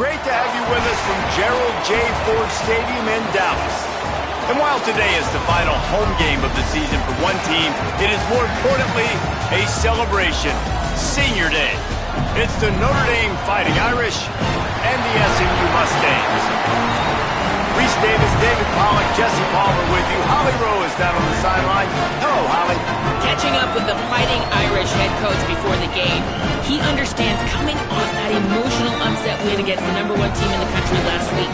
great to have you with us from Gerald J. Ford Stadium in Dallas. And while today is the final home game of the season for one team, it is more importantly a celebration, Senior Day. It's the Notre Dame Fighting Irish and the SMU Mustangs. Reese Davis, David Pollack, Jesse Palmer with you. Holly Rowe is down on the sideline. Hello, Holly. Catching up with the Fighting Irish head coach before the game, he understands coming off that emotional upset win against the #1 team in the country last week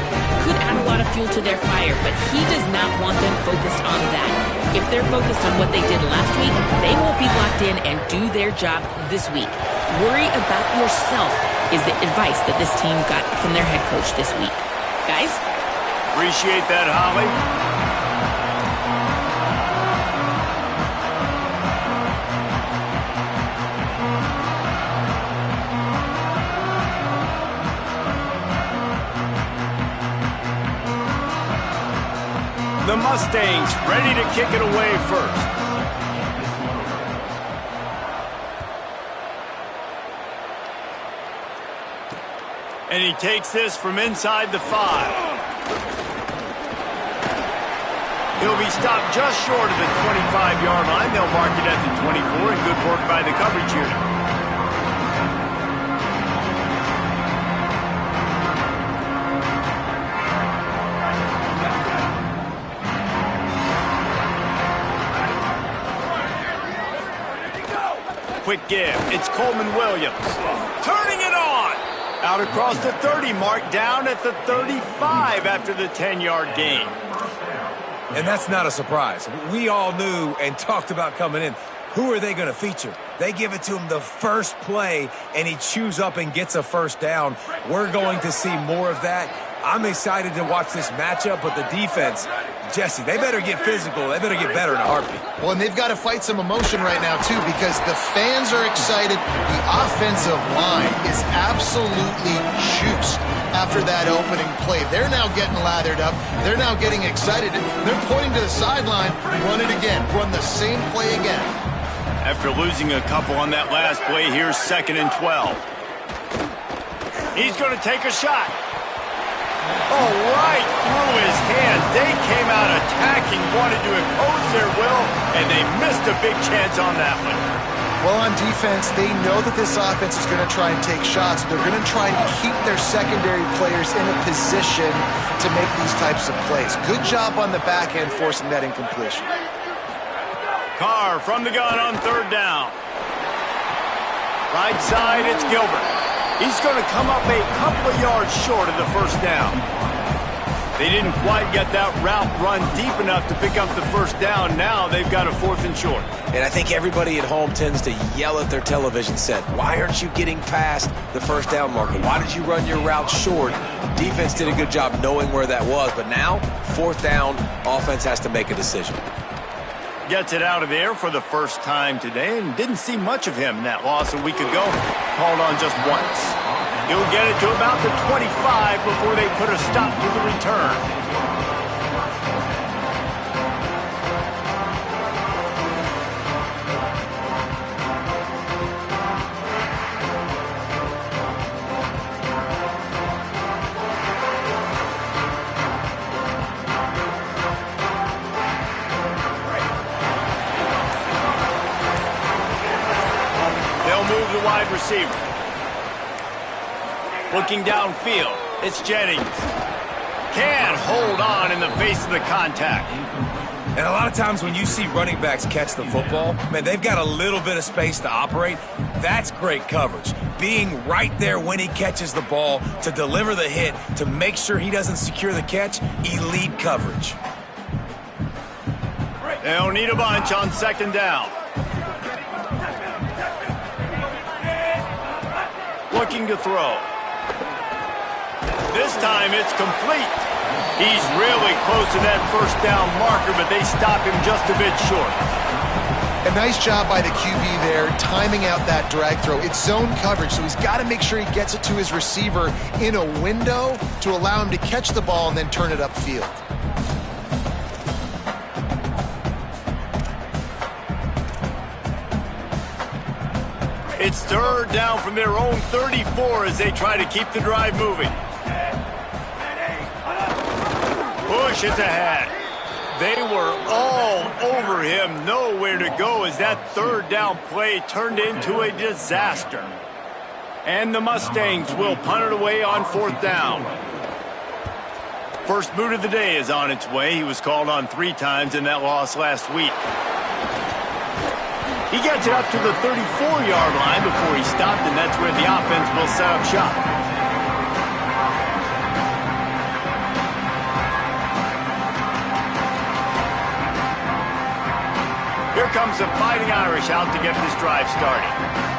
could add a lot of fuel to their fire, but he does not want them focused on that. If they're focused on what they did last week, they won't be locked in and do their job this week. Worry about yourself is the advice that this team got from their head coach this week. Guys? Appreciate that, Holly. The Mustangs ready to kick it away first. And he takes this from inside the 5. He'll be stopped just short of the 25-yard line. They'll mark it at the 24, and good work by the coverage unit. Quick give. It's Coleman Williams. Turning it on. Out across the 30 mark, down at the 35 after the 10-yard gain. And that's not a surprise. We all knew and talked about coming in. Who are they going to feature? They give it to him the first play, and he chews up and gets a first down. We're going to see more of that. I'm excited to watch this matchup, but the defense, Jesse, they better get physical. They better get better in a heartbeat. Well, and they've got to fight some emotion right now, too, because the fans are excited. The offensive line is absolutely juiced after that opening play. They're now getting lathered up. They're now getting excited. They're pointing to the sideline. Run it again. Run the same play again. After losing a couple on that last play, here's 2nd and 12. He's going to take a shot. Oh, right through his hands. They came out attacking, wanted to impose their will, and they missed a big chance on that one. Well, on defense, they know that this offense is going to try and take shots. They're going to try and keep their secondary players in a position to make these types of plays. Good job on the back end forcing that incompletion. Carr from the gun on 3rd down. Right side, it's Gilbert. He's going to come up a couple of yards short of the first down. They didn't quite get that route run deep enough to pick up the first down. Now they've got a 4th and short. And I think everybody at home tends to yell at their television set, why aren't you getting past the first down marker? Why did you run your route short? Defense did a good job knowing where that was, but now, 4th down, offense has to make a decision. Gets it out of there for the first time today, and didn't see much of him in that loss a week ago. Called on just once. He'll get it to about the 25 before they put a stop to the return. Move the wide receiver. Looking downfield, it's Jennings. Can't hold on in the face of the contact. And a lot of times when you see running backs catch the football, man, they've got a little bit of space to operate. That's great coverage. Being right there when he catches the ball to deliver the hit, to make sure he doesn't secure the catch, elite coverage. They'll need a bunch on 2nd down. Looking to throw. This time it's complete. He's really close to that first down marker, but they stop him just a bit short. A nice job by the QB there, timing out that drag throw. It's zone coverage, so he's got to make sure he gets it to his receiver in a window to allow him to catch the ball and then turn it upfield. It's 3rd down from their own 34 as they try to keep the drive moving. rushes ahead. They were all over him, nowhere to go as that third down play turned into a disaster. And the Mustangs will punt it away on 4th down. First boot of the day is on its way. He was called on 3 times in that loss last week. He gets it up to the 34-yard line before he stopped, and that's where the offense will set up shop. Here comes the Fighting Irish out to get this drive started.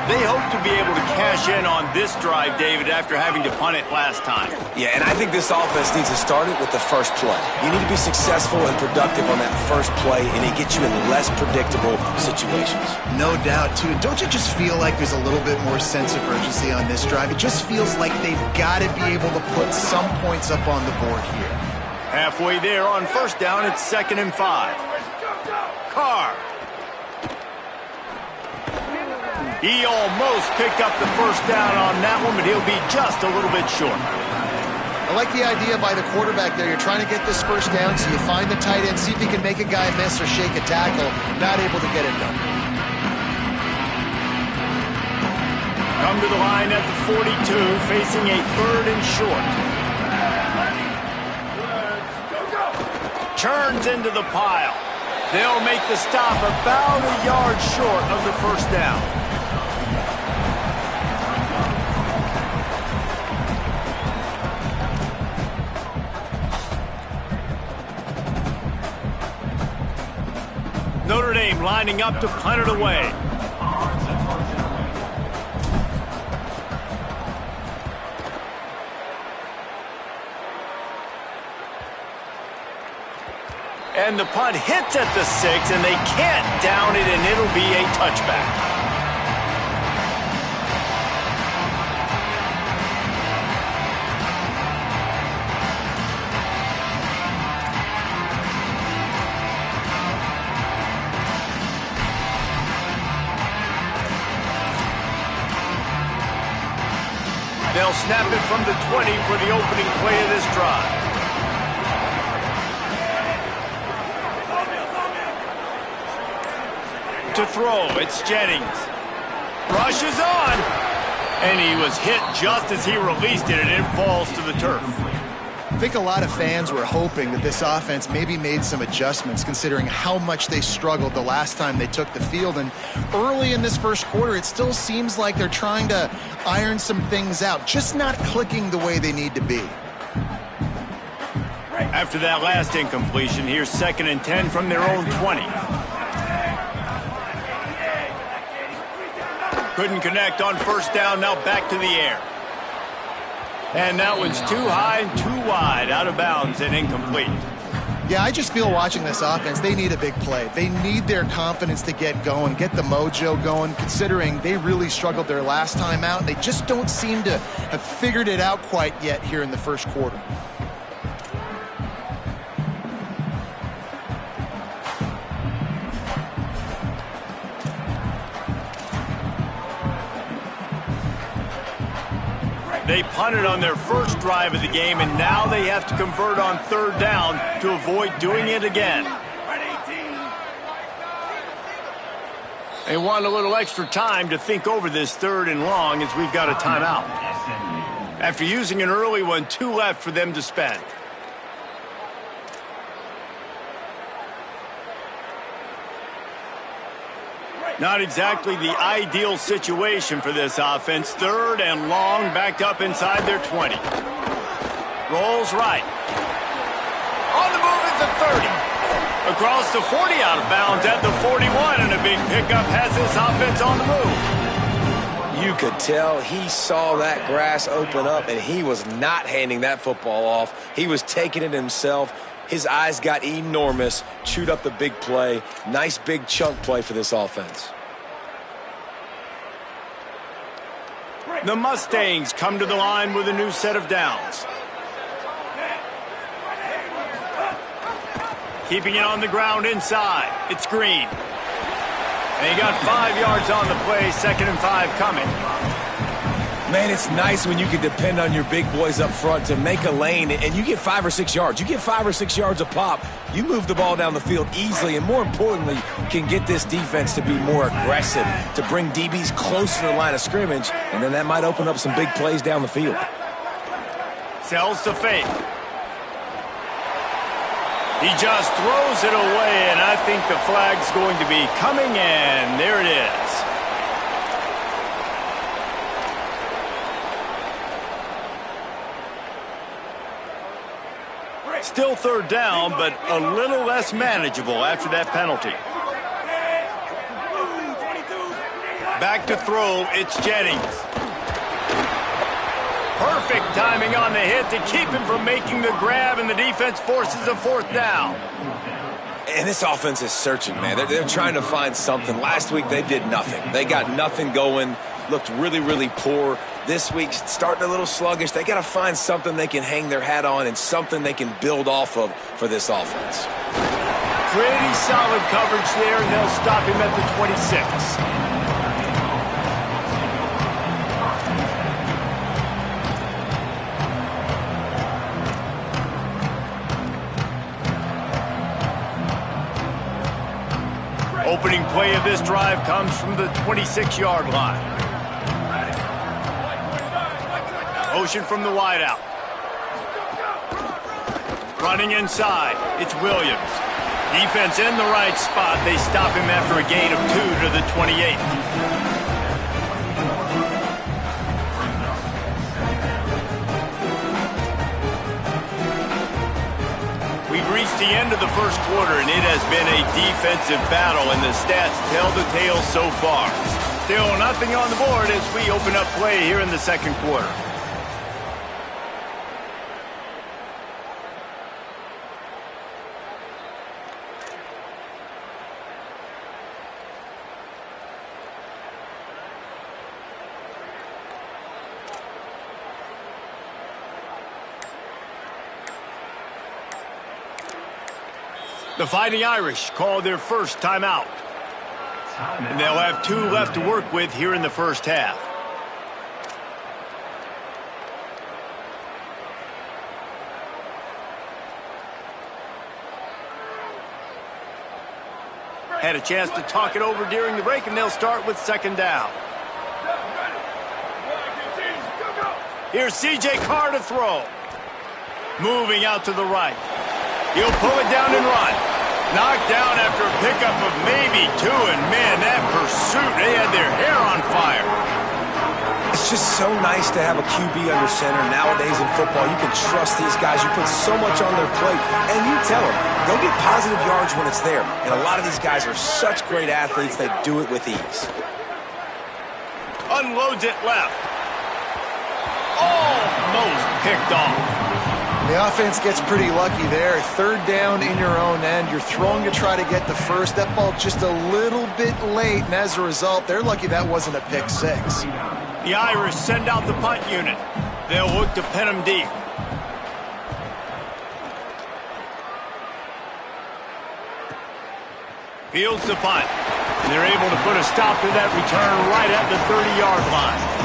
They hope to be able to cash in on this drive, David, after having to punt it last time. Yeah, and I think this offense needs to start it with the first play. You need to be successful and productive on that first play, and it gets you in less predictable situations. No doubt, too. Don't you just feel like there's a little bit more sense of urgency on this drive? It just feels like they've got to be able to put some points up on the board here. Halfway there on 1st down, it's 2nd and 5. Carr. He almost picked up the first down on that one, but he'll be just a little bit short. I like the idea by the quarterback there. You're trying to get this first down, so you find the tight end, see if he can make a guy miss or shake a tackle. Not able to get it done. Come to the line at the 42, facing a 3rd and short. Turns into the pile. They'll make the stop about a yard short of the first down. Notre Dame lining up to punt it away. And the punt hits at the 6, and they can't down it, and it'll be a touchback. They'll snap it from the 20 for the opening play of this drive. To throw, it's Jennings. Rushes on. And he was hit just as he released it, and it falls to the turf. I think a lot of fans were hoping that this offense maybe made some adjustments considering how much they struggled the last time they took the field. And early in this first quarter, it still seems like they're trying to iron some things out, just not clicking the way they need to be. After that last incompletion, here's 2nd and 10 from their own 20. Couldn't connect on 1st down, now back to the air. And that one's too high and too wide, out of bounds and incomplete. Yeah, I just feel watching this offense, they need a big play. They need their confidence to get going, get the mojo going, considering they really struggled their last time out. They just don't seem to have figured it out quite yet here in the first quarter. They punted on their first drive of the game, and now they have to convert on 3rd down to avoid doing it again. They want a little extra time to think over this 3rd and long as we've got a timeout. After using an early one, 2 left for them to spend. Not exactly the ideal situation for this offense. 3rd and long, backed up inside their 20. Rolls right. On the move at the 30. Across the 40, out of bounds at the 41, and a big pickup has this offense on the move. You could tell he saw that grass open up, and he was not handing that football off. He was taking it himself. His eyes got enormous, chewed up the big play. Nice big chunk play for this offense. The Mustangs come to the line with a new set of downs. Keeping it on the ground inside. It's Green. And he got 5 yards on the play, 2nd and 5 coming. Man, it's nice when you can depend on your big boys up front to make a lane, and you get 5 or 6 yards. You get 5 or 6 yards a pop, you move the ball down the field easily, and more importantly, can get this defense to be more aggressive, to bring DBs closer to the line of scrimmage, and then that might open up some big plays down the field. Sells to fake. He just throws it away, and I think the flag's going to be coming in. There it is. Still third down, but a little less manageable after that penalty. Back to throw, it's Jennings. Perfect timing on the hit to keep him from making the grab, and the defense forces a fourth down. And this offense is searching, man. They're trying to find something. Last week, they did nothing. They got nothing going, looked really, really poor. This week, starting a little sluggish. They got to find something they can hang their hat on and something they can build off of for this offense. Pretty solid coverage there, and they'll stop him at the 26. Opening play of this drive comes from the 26-yard line. Motion from the wideout. Running inside, it's Williams. Defense in the right spot. They stop him after a gain of 2 to the 28. We've reached the end of the first quarter, and it has been a defensive battle, and the stats tell the tale so far. Still nothing on the board as we open up play here in the second quarter. The Fighting Irish call their first timeout. And they'll have 2 left to work with here in the first half. Had a chance to talk it over during the break, and they'll start with second down. Here's C.J. Carr to throw. Moving out to the right. He'll pull it down and run. Knocked down after a pickup of maybe 2, and man, that pursuit, they had their hair on fire. It's just so nice to have a QB under center. Nowadays in football, you can trust these guys. You put so much on their plate, and you tell them, go get positive yards when it's there. And a lot of these guys are such great athletes, they do it with ease. Unloads it left. Almost picked off. The offense gets pretty lucky there. Third down in your own end. You're throwing to try to get the first. That ball just a little bit late, and as a result, they're lucky that wasn't a pick 6. The Irish send out the punt unit. They'll look to pin them deep. Fields the punt. And they're able to put a stop to that return right at the 30-yard line.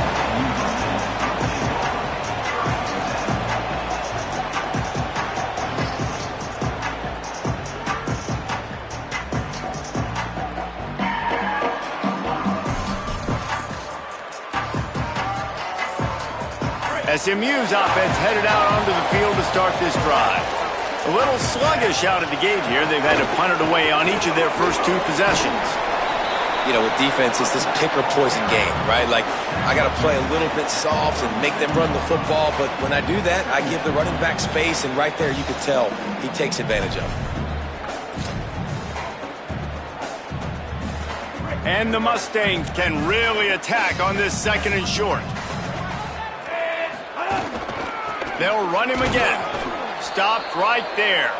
SMU's offense headed out onto the field to start this drive. A little sluggish out of the gate here. They've had to punt it away on each of their first 2 possessions. You know, with defense, it's this pick or poison game, right? Like, I got to play a little bit soft and make them run the football, but when I do that, I give the running back space, and right there you can tell he takes advantage of it. And the Mustangs can really attack on this second and short. They'll run him again. Stopped right there.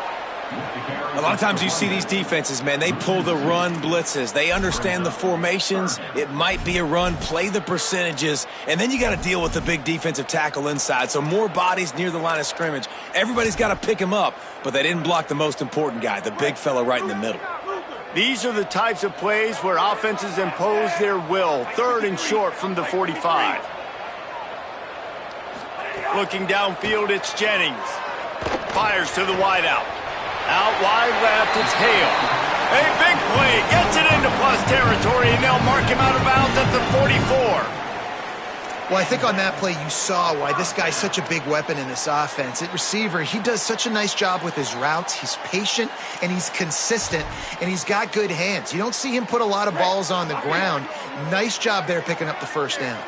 A lot of times you see these defenses, man, they pull the run blitzes. They understand the formations. It might be a run, play the percentages, and then you got to deal with the big defensive tackle inside. So more bodies near the line of scrimmage. Everybody's got to pick him up, but they didn't block the most important guy, the big fella right in the middle. These are the types of plays where offenses impose their will. Third and short from the 45. Looking downfield, it's Jennings. Fires to the wideout. Out wide left, it's Hale. A big play, gets it into plus territory, and they'll mark him out of bounds at the 44. Well, I think on that play you saw why this guy's such a big weapon in this offense. At receiver, he does such a nice job with his routes. He's patient, and he's consistent, and he's got good hands. You don't see him put a lot of balls on the ground. Nice job there picking up the first down.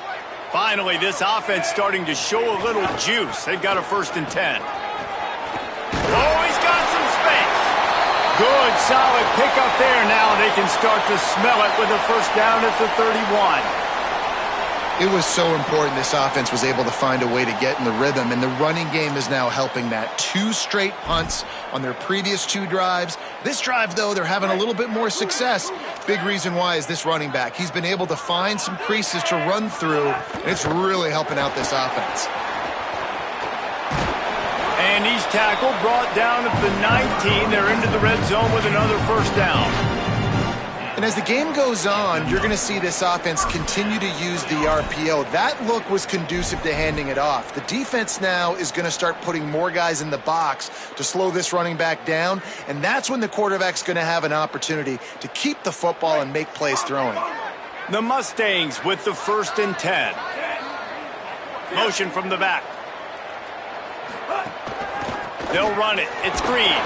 Finally, this offense starting to show a little juice. They've got a 1st and 10. Oh, he's got some space. Good, solid pickup there. Now they can start to smell it with a 1st down at the 31. It was so important this offense was able to find a way to get in the rhythm, and the running game is now helping that. 2 straight punts on their previous 2 drives. This drive, though, they're having a little bit more success. Big reason why is this running back. He's been able to find some creases to run through, and it's really helping out this offense. And he's tackled, brought down at the 19. They're into the red zone with another 1st down. And as the game goes on, you're going to see this offense continue to use the RPO. That look was conducive to handing it off. The defense now is going to start putting more guys in the box to slow this running back down, and that's when the quarterback's going to have an opportunity to keep the football and make plays throwing. The Mustangs with the 1st and 10. Motion from the back. They'll run it. It's Green.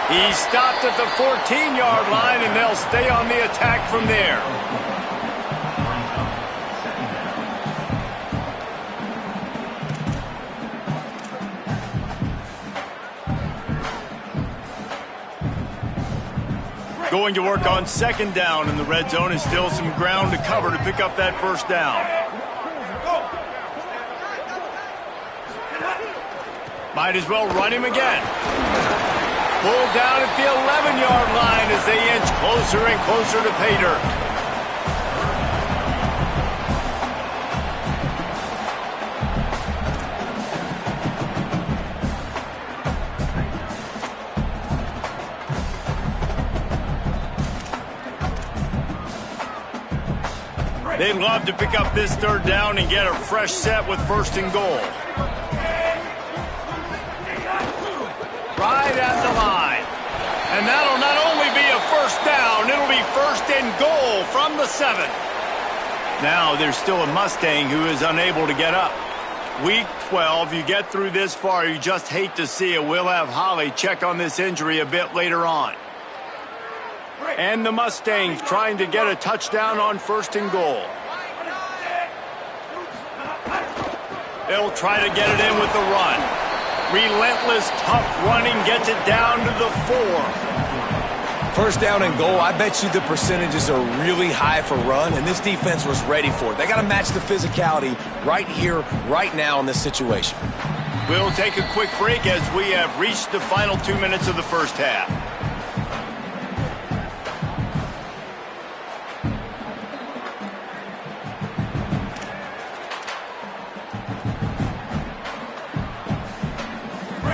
He's stopped at the 14-yard line, and they'll stay on the attack from there. Going to work on 2nd down in the red zone, and still some ground to cover to pick up that 1st down. Might as well run him again. Pulled down at the 11-yard line as they inch closer and closer to pay dirt. They'd love to pick up this 3rd down and get a fresh set with 1st and goal. Right at the line. And that'll not only be a 1st down, it'll be 1st and goal from the 7. Now there's still a Mustang who is unable to get up. Week 12, you get through this far, you just hate to see it. We'll have Holly check on this injury a bit later on. And the Mustangs trying to get a touchdown on 1st and goal. They'll try to get it in with the run. Relentless, tough running gets it down to the 4. 1st down and goal, I bet you the percentages are really high for run, and this defense was ready for it. They got to match the physicality right here, right now in this situation. We'll take a quick break as we have reached the final 2 minutes of the 1st half.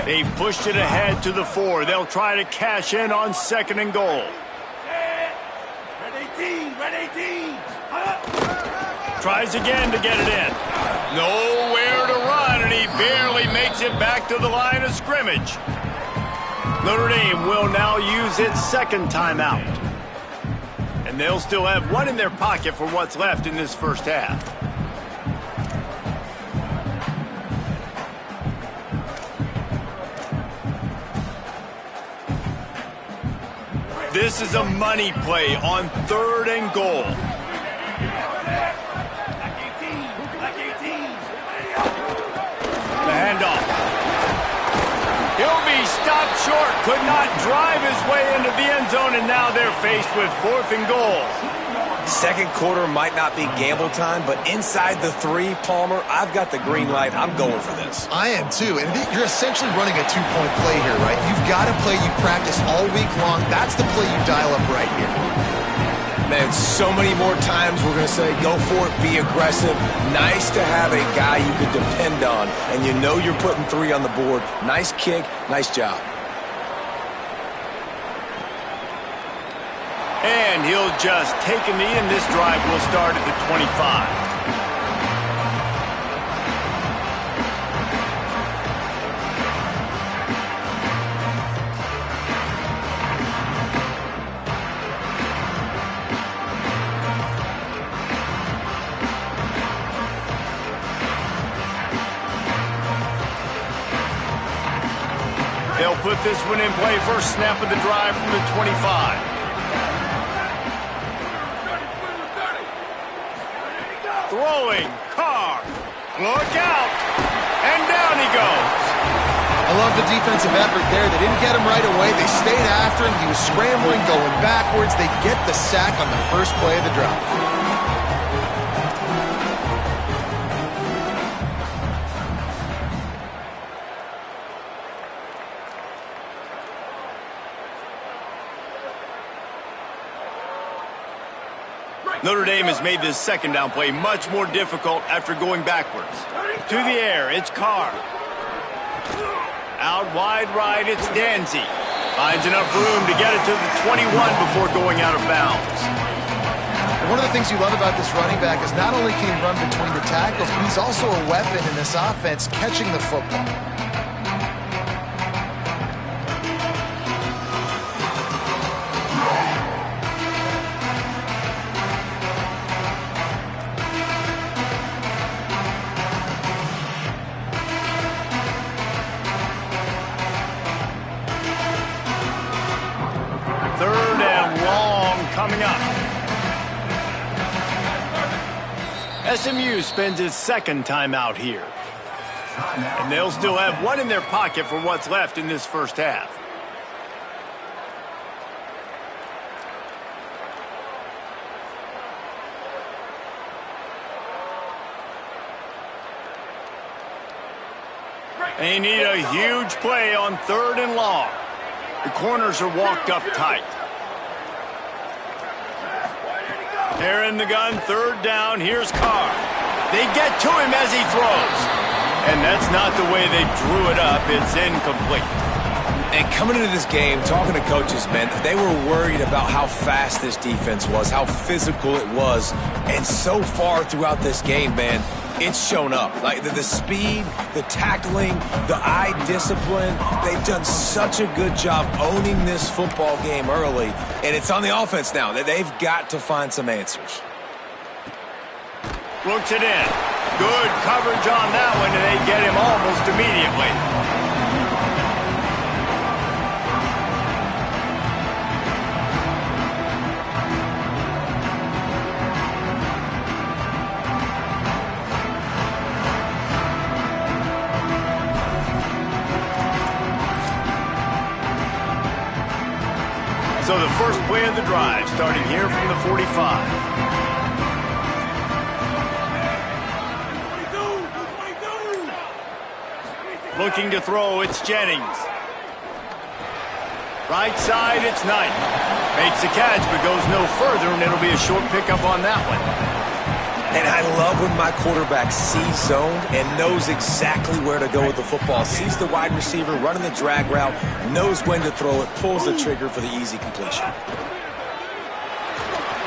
They've pushed it ahead to the 4. They'll try to cash in on 2nd and goal. Red 18. Tries again to get it in. Nowhere to run, and he barely makes it back to the line of scrimmage. Notre Dame will now use its 2nd timeout. And they'll still have 1 in their pocket for what's left in this 1st half. This is a money play on 3rd and goal. The handoff. He'll be stopped short. Could not drive his way into the end zone, and now they're faced with 4th and goal. 2nd quarter might not be gamble time, but inside the 3, Palmer, I've got the green light. I'm going for this. I am too, and you're essentially running a 2-point play here, right? You've got a play you practice all week long. That's the play you dial up right here. Man, so many more times we're going to say, go for it, be aggressive. Nice to have a guy you can depend on, and you know you're putting 3 on the board. Nice kick, nice job. And he'll just take a knee, and this drive will start at the 25. They'll put this one in play. First snap of the drive from the 25. Throwing, Carr. Look out. And down he goes. I love the defensive effort there. They didn't get him right away. They stayed after him. He was scrambling, going backwards. They get the sack on the first play of the drive. Notre Dame has made this second down play much more difficult after going backwards. To the air, it's Carr. Out wide right, it's Danzy. Finds enough room to get it to the 21 before going out of bounds. And one of the things you love about this running back is not only can he run between the tackles, but he's also a weapon in this offense catching the football. Coming up. SMU spends its second time out here. And they'll still have one in their pocket for what's left in this first half. They need a huge play on 3rd and long. The corners are walked up tight. They're in the gun, 3rd down, here's Carr. They get to him as he throws. And that's not the way they drew it up, it's incomplete. And coming into this game, talking to coaches, man, they were worried about how fast this defense was, how physical it was. And so far throughout this game, man, it's shown up. Like the speed, the tackling, the eye discipline. They've done such a good job owning this football game early. And it's on the offense now. They've got to find some answers. Looks it in. Good coverage on that one, and they get him almost immediately. So the first play of the drive, starting here from the 45. Looking to throw, it's Jennings. Right side, it's Knight. Makes the catch, but goes no further, and it'll be a short pickup on that one. And I love when my quarterback sees zone and knows exactly where to go with the football. Sees the wide receiver running the drag route, knows when to throw it, pulls the trigger for the easy completion.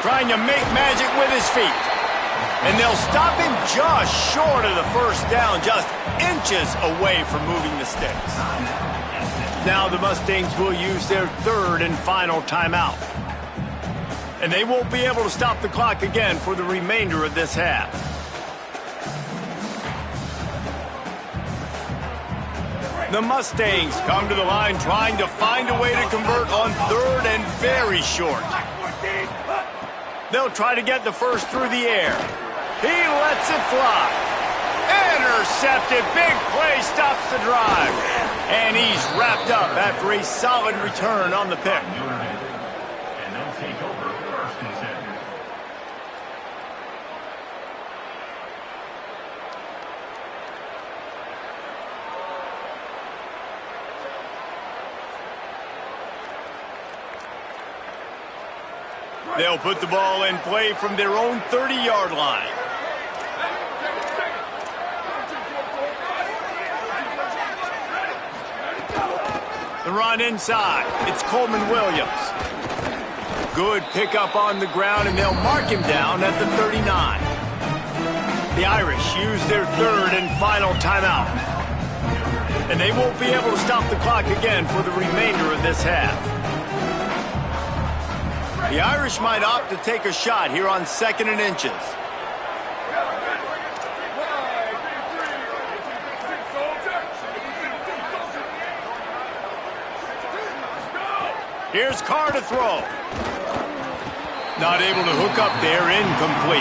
Trying to make magic with his feet. And they'll stop him just short of the first down, just inches away from moving the sticks. Now the Mustangs will use their 3rd and final timeout. And they won't be able to stop the clock again for the remainder of this half. The Mustangs come to the line trying to find a way to convert on 3rd and very short. They'll try to get the first through the air. He lets it fly. Intercepted. Big play stops the drive. And he's wrapped up after a solid return on the pick. They'll put the ball in play from their own 30-yard line. The run inside. It's Coleman Williams. Good pickup on the ground, and they'll mark him down at the 39. The Irish use their 3rd and final timeout. And they won't be able to stop the clock again for the remainder of this half. The Irish might opt to take a shot here on 2nd and inches. Here's Carr to throw. Not able to hook up there, incomplete.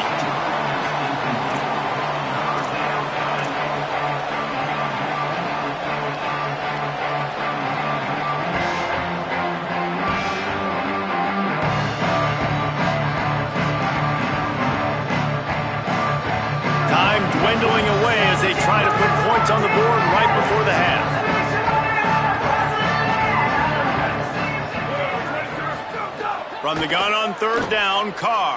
Time dwindling away as they try to put points on the board right before the half. From the gun on third down, Carr.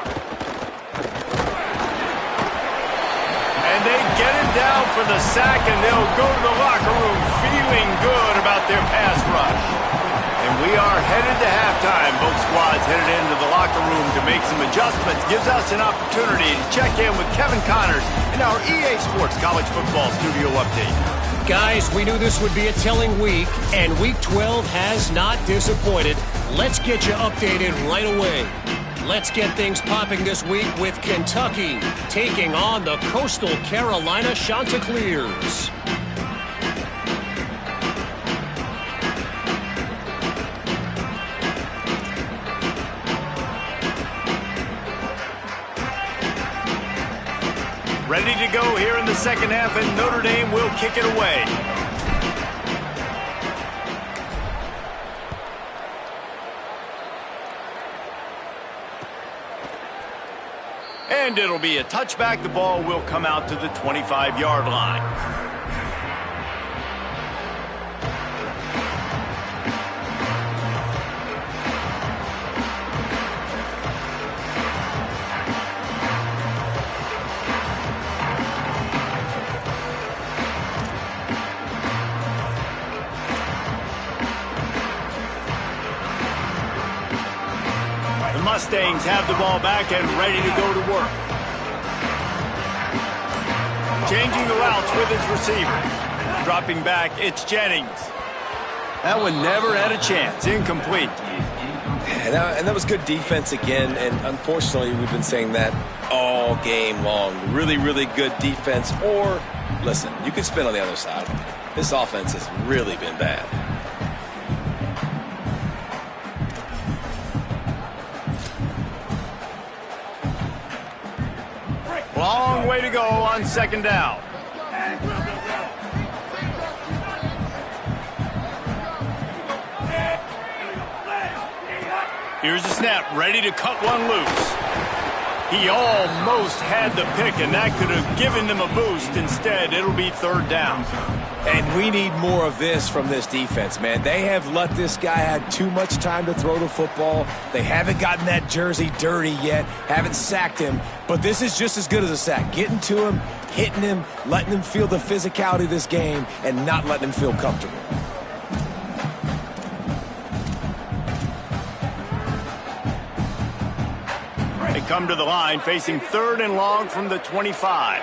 And they get him down for the sack, and they'll go to the locker room feeling good about their pass rush. And we are headed to halftime. Both squads headed into the locker room to make some adjustments. Gives us an opportunity to check in with Kevin Connors in our EA Sports College Football Studio Update. Guys, we knew this would be a telling week, and Week 12 has not disappointed. Let's get you updated right away. Let's get things popping this week with Kentucky taking on the Coastal Carolina Chanticleers. Ready to go here in the second half, and Notre Dame will kick it away. And it'll be a touchback. The ball will come out to the 25-yard line. Mustangs have the ball back and ready to go to work. Changing the routes with his receiver. Dropping back, it's Jennings. That one never had a chance. Incomplete. And that was good defense again, and unfortunately we've been saying that all game long. Really, really good defense, or, listen, you could spin on the other side. This offense has really been bad. Long way to go on second down. Here's the snap, ready to cut one loose. He almost had the pick, and that could have given them a boost. Instead, it'll be third down. And we need more of this from this defense, man. They have let this guy have too much time to throw the football. They haven't gotten that jersey dirty yet, haven't sacked him. But this is just as good as a sack. Getting to him, hitting him, letting him feel the physicality of this game, and not letting him feel comfortable. They come to the line facing third and long from the 25.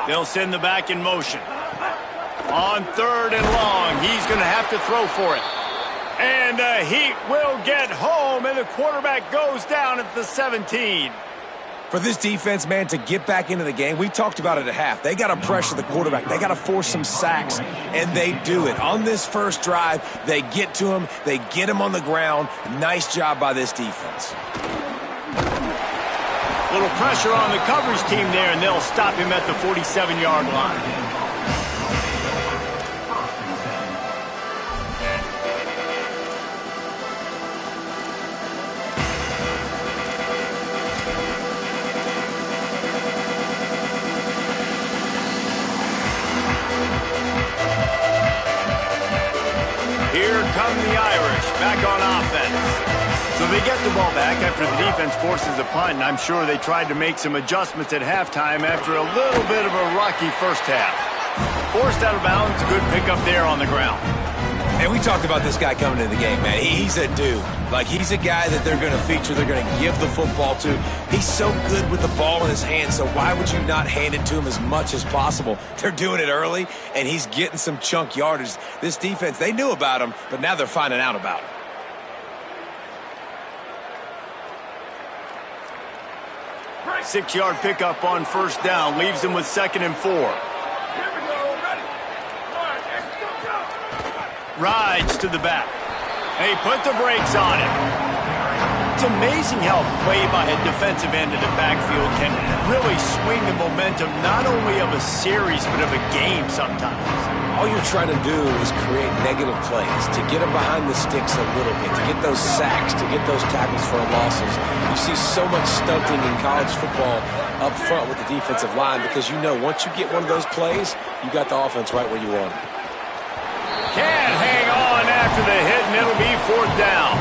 They'll send the back in motion. On third and long, he's going to have to throw for it. And the Heat will get home, and the quarterback goes down at the 17. For this defense, man, to get back into the game, we talked about it at half. They got to pressure the quarterback. They got to force some sacks, and they do it. On this first drive, they get to him. They get him on the ground. Nice job by this defense. Little pressure on the coverage team there, and they'll stop him at the 47-yard line. Here come the Irish, back on offense. So they get the ball back after the defense forces a punt, and I'm sure they tried to make some adjustments at halftime after a little bit of a rocky first half. Forced out of bounds, good pickup there on the ground. And we talked about this guy coming into the game, man. He's a dude. Like, he's a guy that they're going to feature, they're going to give the football to. He's so good with the ball in his hands, so why would you not hand it to him as much as possible? They're doing it early, and he's getting some chunk yardage. This defense, they knew about him, but now they're finding out about him. 6-yard pickup on first down leaves them with 2nd and 4. Rides to the back. They put the brakes on him. It's amazing how play by a defensive end of the backfield can really swing the momentum not only of a series but of a game sometimes. All you're trying to do is create negative plays, to get them behind the sticks a little bit, to get those sacks, to get those tackles for losses. You see so much stunting in college football up front with the defensive line because you know once you get one of those plays, you got the offense right where you want it. Can't hang on after the hit, and it'll be 4th down.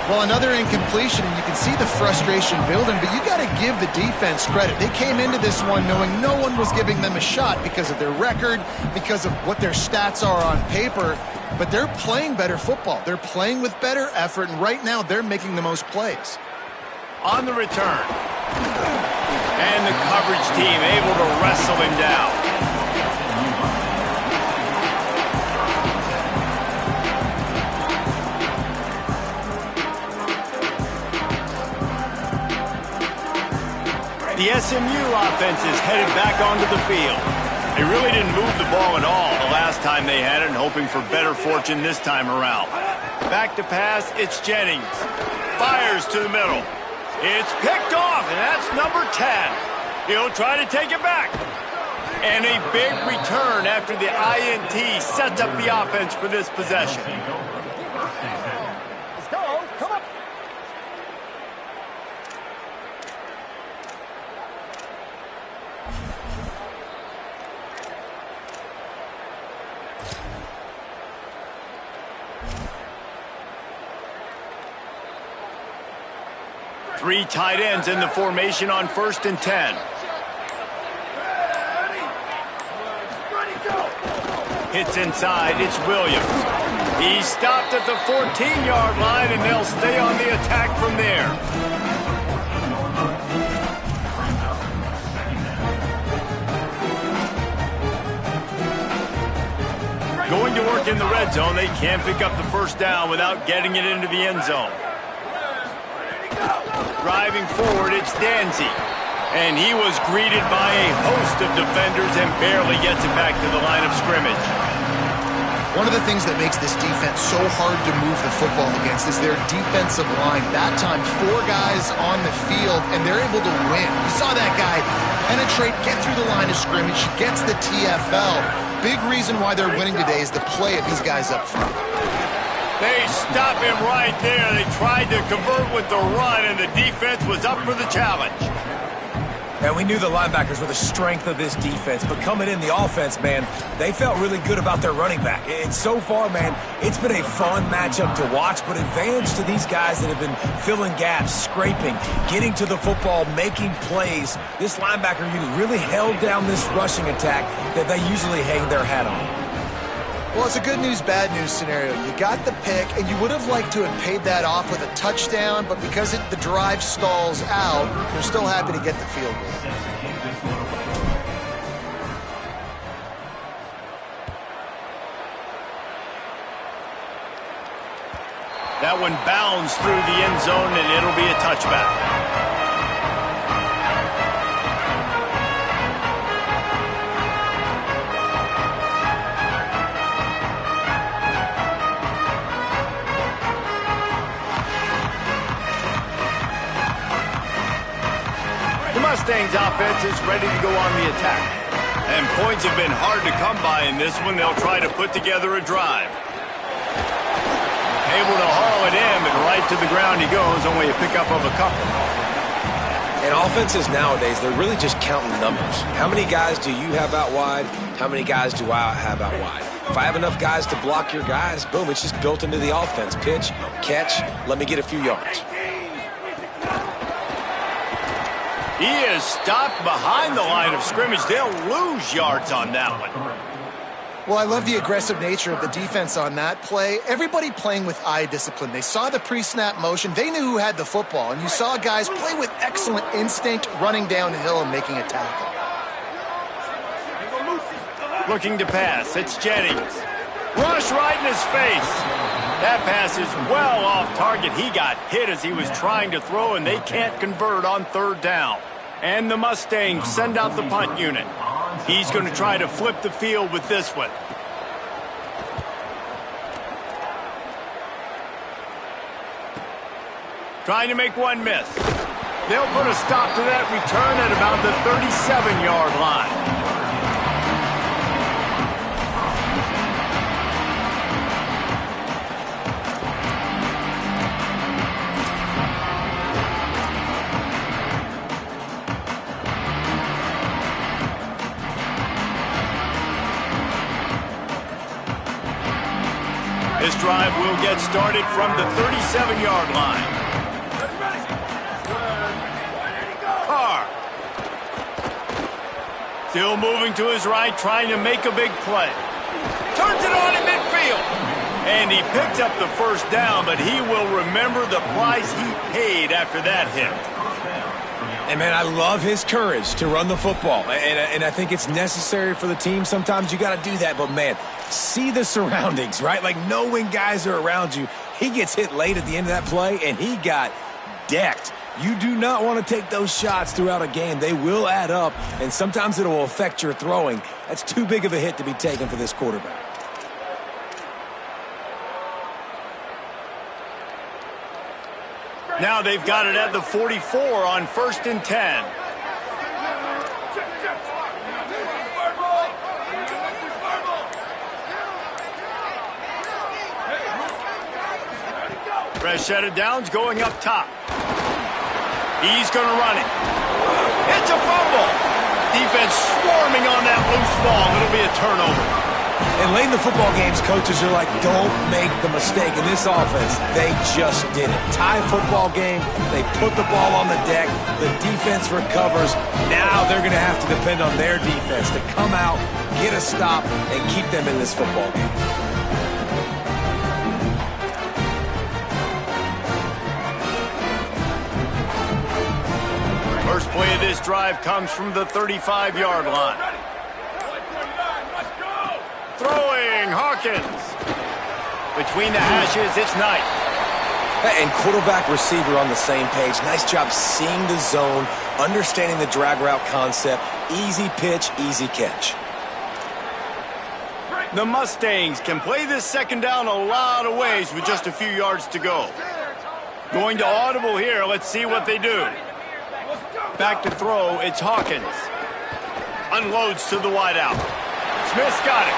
Well, another incompletion, and you can see the frustration building, but you got to give the defense credit. They came into this one knowing no one was giving them a shot because of their record, because of what their stats are on paper, but they're playing better football. They're playing with better effort, and right now they're making the most plays. On the return. And the coverage team able to wrestle him down. The SMU offense is headed back onto the field. They really didn't move the ball at all the last time they had it, and hoping for better fortune this time around. Back to pass, it's Jennings. Fires to the middle. It's picked off, and that's number 10. He'll try to take it back. And a big return after the INT sets up the offense for this possession. Let's go. Come on. Three tight ends in the formation on 1st and 10. Hits inside, it's Williams. He stopped at the 14-yard line, and they'll stay on the attack from there. Going to work in the red zone, they can't pick up the first down without getting it into the end zone. Driving forward, it's Danzy. And he was greeted by a host of defenders and barely gets it back to the line of scrimmage. One of the things that makes this defense so hard to move the football against is their defensive line. That time, 4 guys on the field, and they're able to win. You saw that guy penetrate, get through the line of scrimmage, gets the TFL. Big reason why they're winning today is the play of these guys up front. They stop him right there. They tried to convert with the run, and the defense was up for the challenge. And we knew the linebackers were the strength of this defense, but coming in the offense, man, they felt really good about their running back. And so far, man, it's been a fun matchup to watch, but advantage to these guys that have been filling gaps, scraping, getting to the football, making plays. This linebacker unit really held down this rushing attack that they usually hang their hat on. Well, it's a good news, bad news scenario. You got the pick, and you would have liked to have paid that off with a touchdown, but because the drive stalls out, they're still happy to get the field goal. That one bounds through the end zone, and it'll be a touchback. Mustangs offense is ready to go on the attack. And points have been hard to come by in this one. They'll try to put together a drive. Able to haul it in, but right to the ground he goes. Only a pickup of a couple. And offenses nowadays, they're really just counting numbers. How many guys do you have out wide? How many guys do I have out wide? If I have enough guys to block your guys, boom, it's just built into the offense. Pitch, catch, let me get a few yards. He is stopped behind the line of scrimmage. They'll lose yards on that one. Well, I love the aggressive nature of the defense on that play. Everybody playing with eye discipline. They saw the pre-snap motion. They knew who had the football. And you saw guys play with excellent instinct, running downhill and making a tackle. Looking to pass. It's Jennings. Rush right in his face. That pass is well off target. He got hit as he was trying to throw, and they can't convert on 3rd down. And the Mustangs send out the punt unit. He's going to try to flip the field with this one. Trying to make one miss. They'll put a stop to that return at about the 37-yard line. This drive will get started from the 37-yard line. Carr. Still moving to his right, trying to make a big play. Turns it on in midfield. And he picked up the first down, but he will remember the price he paid after that hit. And, man, I love his courage to run the football. And I think it's necessary for the team. Sometimes you got to do that. But, man, see the surroundings, right? Like, knowing guys are around you. He gets hit late at the end of that play, and he got decked. You do not want to take those shots throughout a game. They will add up, and sometimes it will affect your throwing. That's too big of a hit to be taken for this quarterback. Now they've got it at the 44 on 1st and 10. Fresh set of downs going up top. He's going to run it. It's a fumble. Defense swarming on that loose ball. It'll be a turnover. And late in the football games, coaches are like, don't make the mistake. In this offense, they just did it. Tie football game, they put the ball on the deck, the defense recovers. Now they're going to have to depend on their defense to come out, get a stop, and keep them in this football game. First play of this drive comes from the 35-yard line. Throwing, Hawkins. Between the hashes, it's Knight. And quarterback, receiver on the same page. Nice job seeing the zone, understanding the drag route concept. Easy pitch, easy catch. The Mustangs can play this second down a lot of ways with just a few yards to go. Going to audible here. Let's see what they do. Back to throw, it's Hawkins. Unloads to the wideout. Smith's got it.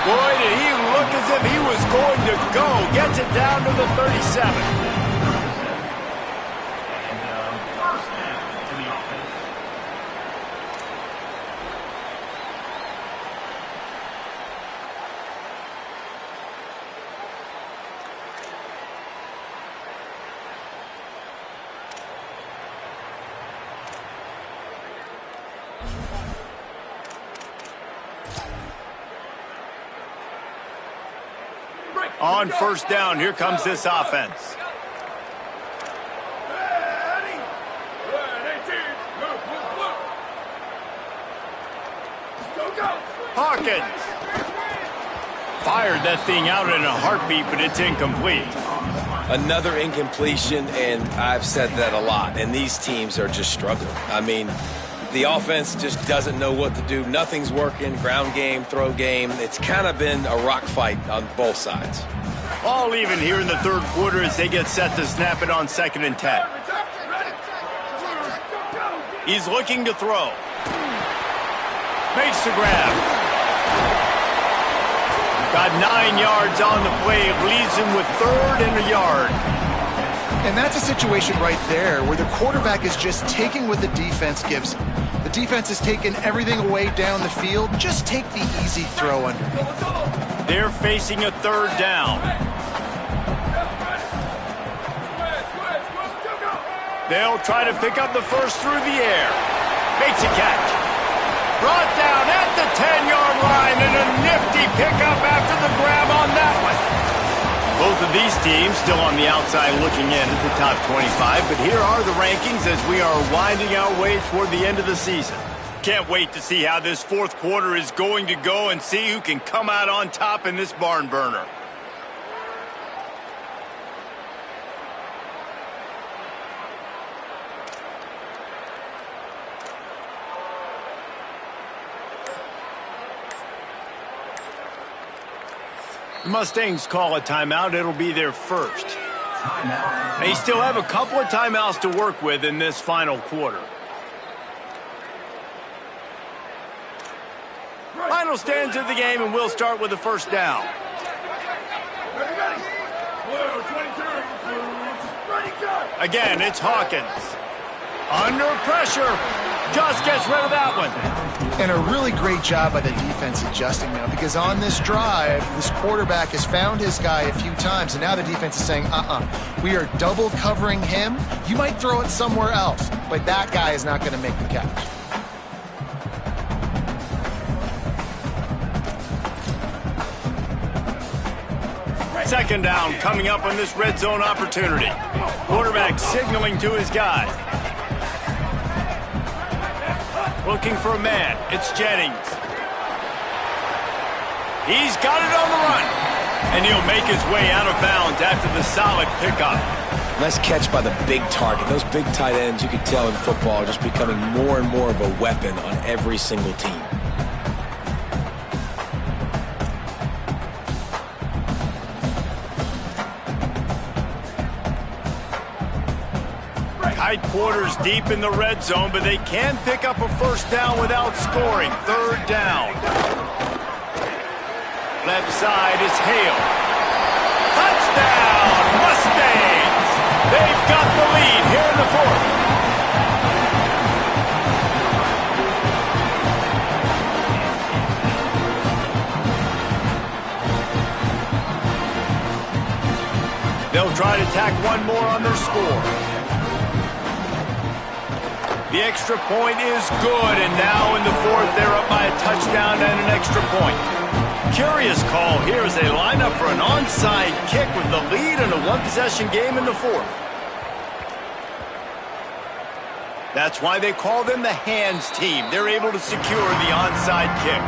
Boy, did he look as if he was going to go. Gets it down to the 37. On first down, here comes this offense. Hawkins. Fired that thing out in a heartbeat, but it's incomplete. Another incompletion, and I've said that a lot, and these teams are just struggling. I mean, the offense just doesn't know what to do. Nothing's working. Ground game, throw game. It's kind of been a rock fight on both sides. All even here in the third quarter as they get set to snap it on 2nd and 10. He's looking to throw. Makes the grab. Got 9 yards on the play. It leaves him with 3rd and a yard. And that's a situation right there where the quarterback is just taking what the defense gives him. The defense is taking everything away down the field. Just take the easy throw underneath. They're facing a 3rd down. They'll try to pick up the first through the air. Makes a catch. Brought down at the 10-yard line, and a nifty pickup after the grab on that one. Both of these teams still on the outside looking in at the top 25, but here are the rankings as we are winding our way toward the end of the season. Can't wait to see how this fourth quarter is going to go and see who can come out on top in this barn burner. The Mustangs call a timeout. It'll be their first. They still have a couple of timeouts to work with in this final quarter. Final stands of the game, and we'll start with the first down. Again, it's Hawkins. Under pressure. Just gets rid of that one. And a really great job by the defense adjusting now, because on this drive, this quarterback has found his guy a few times, and now the defense is saying, we are double covering him. You might throw it somewhere else, but that guy is not going to make the catch. Second down coming up on this red zone opportunity. Quarterback signaling to his guy. Looking for a man. It's Jennings. He's got it on the run. And he'll make his way out of bounds after the solid pickup. Nice catch by the big target. Those big tight ends, you can tell in football, are just becoming more and more of a weapon on every single team. Tight quarters deep in the red zone, but they can pick up a first down without scoring. Third down. Left side is Hale. Touchdown, Mustangs! They've got the lead here in the fourth. They'll try to tack one more on their score. The extra point is good, and now in the fourth, they're up by a touchdown and an extra point. Curious call here as they line up for an onside kick with the lead in a one-possession game in the fourth. That's why they call them the hands team. They're able to secure the onside kick.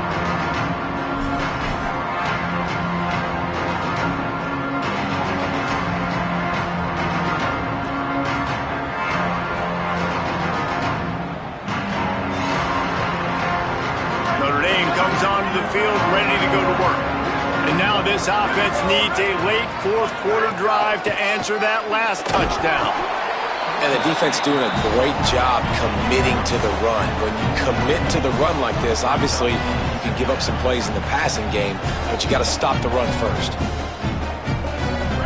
The field ready to go to work. And now this offense needs a late fourth quarter drive to answer that last touchdown. And the defense doing a great job committing to the run. When you commit to the run like this, obviously you can give up some plays in the passing game, but you got to stop the run first.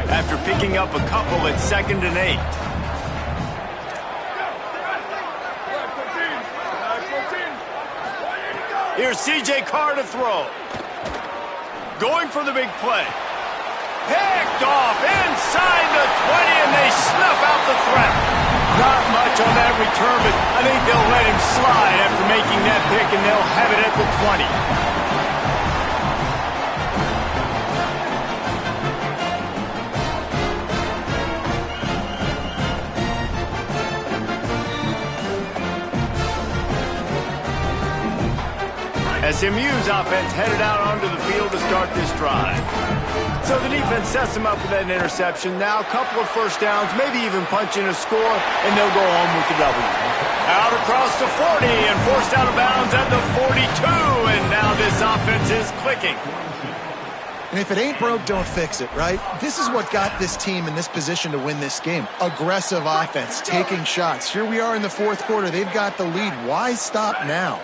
After picking up a couple at 2nd and 8. Here's C.J. Carr to throw. Going for the big play. Picked off inside the 20, and they snuff out the threat. Not much on that return, but I think they'll let him slide after making that pick, and they'll have it at the 20. SMU's offense headed out onto the field to start this drive. So the defense sets them up with that interception. Now a couple of first downs, maybe even punching a score, and they'll go home with the W. Out across the 40 and forced out of bounds at the 42, and now this offense is clicking. And if it ain't broke, don't fix it, right? This is what got this team in this position to win this game. Aggressive offense, taking shots. Here we are in the fourth quarter. They've got the lead. Why stop now?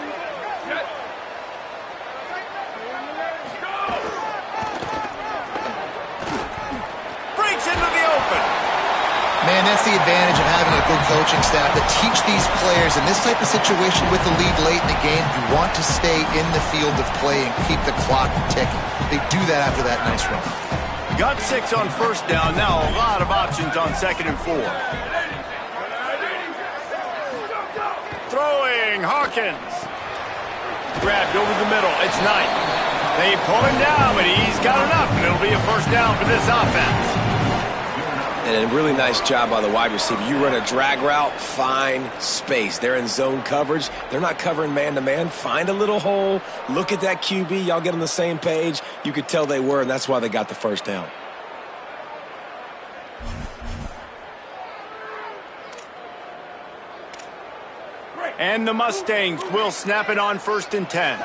Man, that's the advantage of having a good coaching staff that teach these players in this type of situation with the lead late in the game. You want to stay in the field of play and keep the clock ticking. They do that after that nice run. Got 6 on first down. Now a lot of options on 2nd and 4. Throwing, Hawkins. Grabbed over the middle. It's Knight. They pull him down, but he's got enough, and it'll be a first down for this offense. And a really nice job by the wide receiver. You run a drag route, find space. They're in zone coverage. They're not covering man-to-man. Find a little hole. Look at that QB. Y'all get on the same page. You could tell they were, and that's why they got the first down. And the Mustangs will snap it on 1st and 10.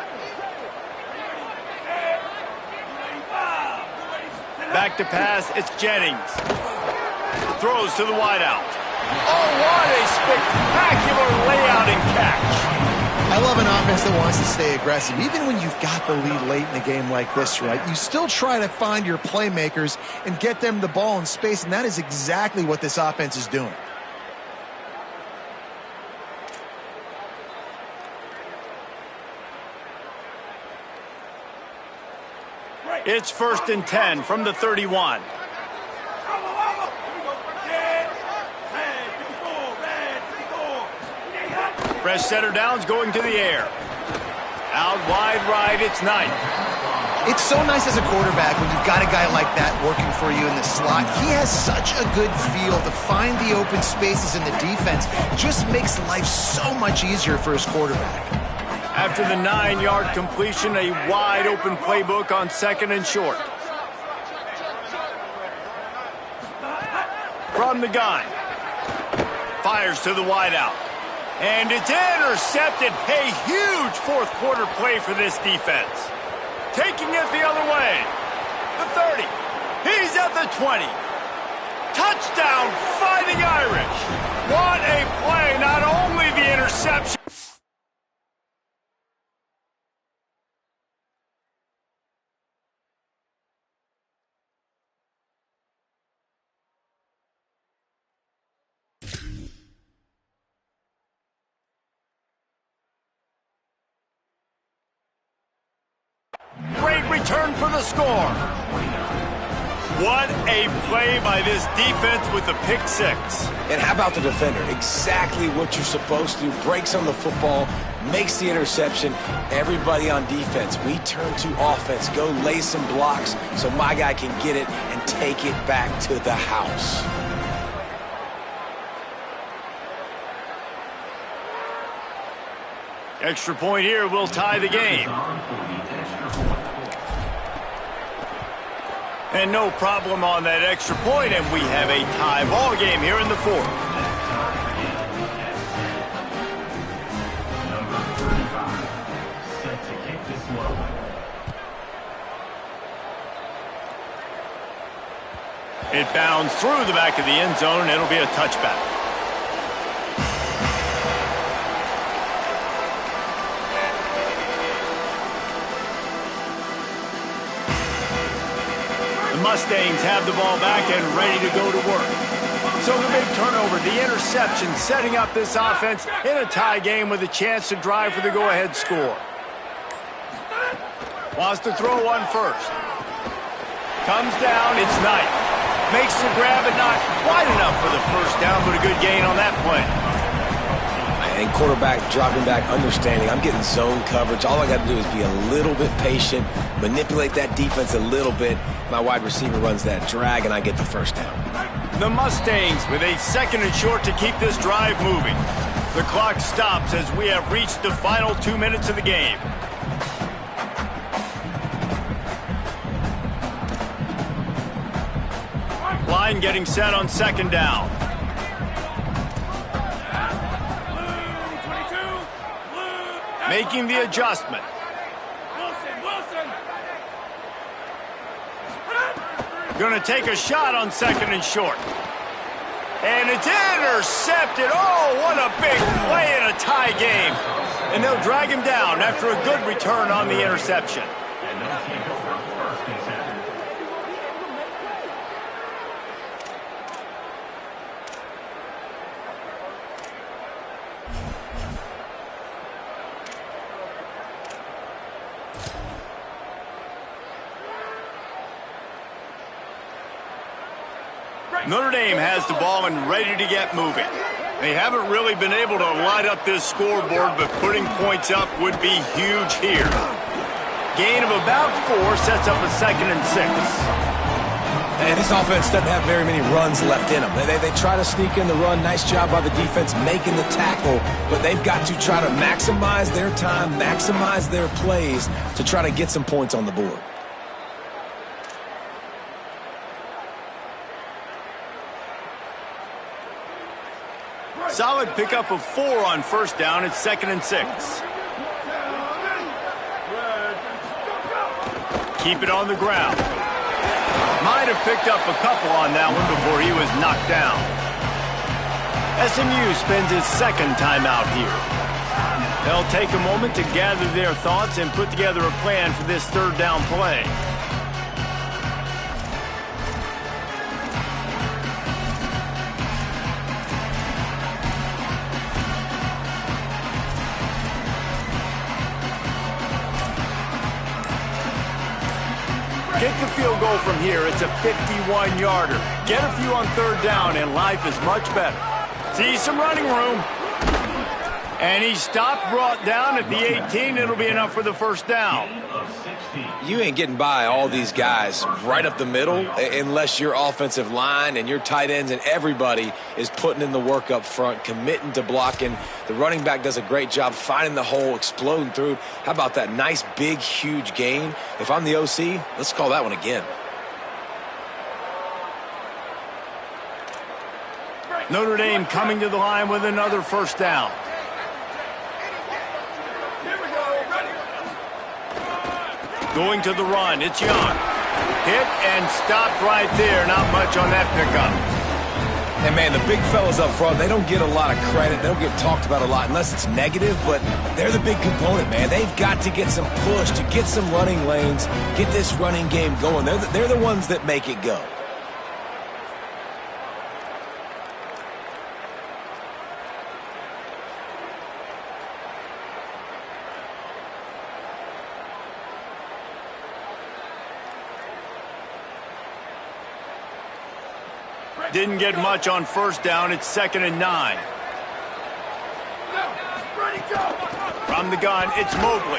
Back to pass, it's Jennings. Throws to the wideout. Oh, what a spectacular layout and catch. I love an offense that wants to stay aggressive. Even when you've got the lead late in the game like this, right, you still try to find your playmakers and get them the ball in space, and that is exactly what this offense is doing. It's 1st and 10 from the 31. Fresh center downs going to the air. Out wide right, it's Knight. It's so nice as a quarterback when you've got a guy like that working for you in the slot. He has such a good feel to find the open spaces in the defense. Just makes life so much easier for his quarterback. After the 9-yard completion, a wide-open playbook on 2nd and short. From the gun. Fires to the wideout. And it's intercepted. A huge fourth-quarter play for this defense. Taking it the other way. The 30. He's at the 20. Touchdown, Fighting Irish. What a play. Not only the interception. Great return for the score. What a play by this defense with the pick six. And how about the defender? Exactly what you're supposed to. Breaks on the football, makes the interception. Everybody on defense, we turn to offense. Go lay some blocks so my guy can get it and take it back to the house. Extra point here will tie the game. And no problem on that extra point, and we have a tie ball game here in the 4th. It bounds through the back of the end zone, and it'll be a touchback. Mustangs have the ball back and ready to go to work. So the big turnover, the interception, setting up this offense in a tie game with a chance to drive for the go-ahead score. Wants to throw one first. Comes down, it's Knight. Makes the grab, but not quite enough for the first down, but a good gain on that play. And quarterback dropping back, understanding I'm getting zone coverage. All I got to do is be a little bit patient, manipulate that defense a little bit. My wide receiver runs that drag, and I get the first down. The Mustangs with a 2nd and short to keep this drive moving. The clock stops as we have reached the final 2 minutes of the game. Line getting set on 2nd down. Making the adjustment. Going to take a shot on 2nd and short. And it's intercepted. Oh, what a big play in a tie game. And they'll drag him down after a good return on the interception. Notre Dame has the ball and ready to get moving. They haven't really been able to light up this scoreboard, but putting points up would be huge here. Gain of about 4 sets up a 2nd and 6. And this offense doesn't have very many runs left in them. They try to sneak in the run. Nice job by the defense making the tackle, but they've got to try to maximize their time, maximize their plays to try to get some points on the board. Solid pickup of 4 on 1st down. It's 2nd and 6. Keep it on the ground. Might have picked up a couple on that one before he was knocked down. SMU spends his second timeout here. They'll take a moment to gather their thoughts and put together a plan for this third down play. Kick the field goal from here. It's a 51-yarder. Get a few on third down, and life is much better. See some running room. And he stopped, brought down at the 18. It'll be enough for the first down. You ain't getting by all these guys right up the middle unless your offensive line and your tight ends and everybody is putting in the work up front, committing to blocking. The running back does a great job finding the hole, exploding through. How about that nice, big, huge gain? If I'm the OC, let's call that one again. Notre Dame coming to the line with another first down. Going to the run, it's Young. Hit and stopped right there. Not much on that pickup. And, man, the big fellas up front, they don't get a lot of credit. They don't get talked about a lot unless it's negative, but they're the big component, man. They've got to get some push, to get some running lanes, get this running game going. They're the ones that make it go. Didn't get much on first down. It's 2nd and 9. From the gun, it's Mobley.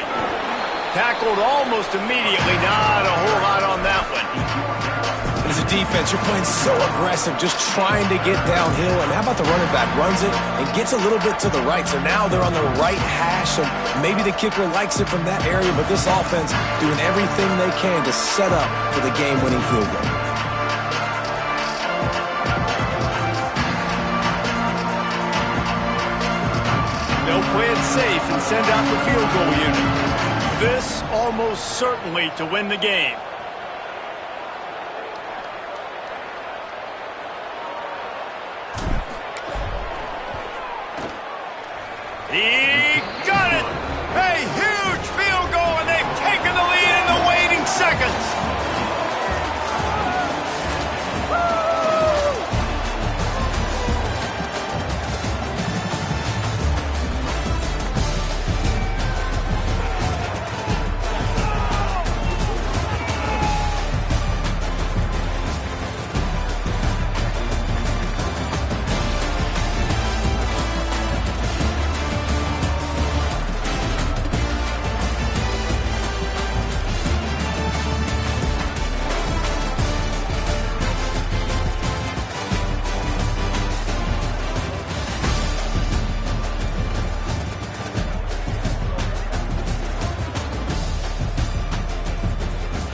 Tackled almost immediately. Not a whole lot on that one. But as a defense, you're playing so aggressive, just trying to get downhill. And how about the running back runs it and gets a little bit to the right. So now they're on the right hash, and maybe the kicker likes it from that area. But this offense doing everything they can to set up for the game-winning field goal. They'll play it safe and send out the field goal unit. This almost certainly to win the game. He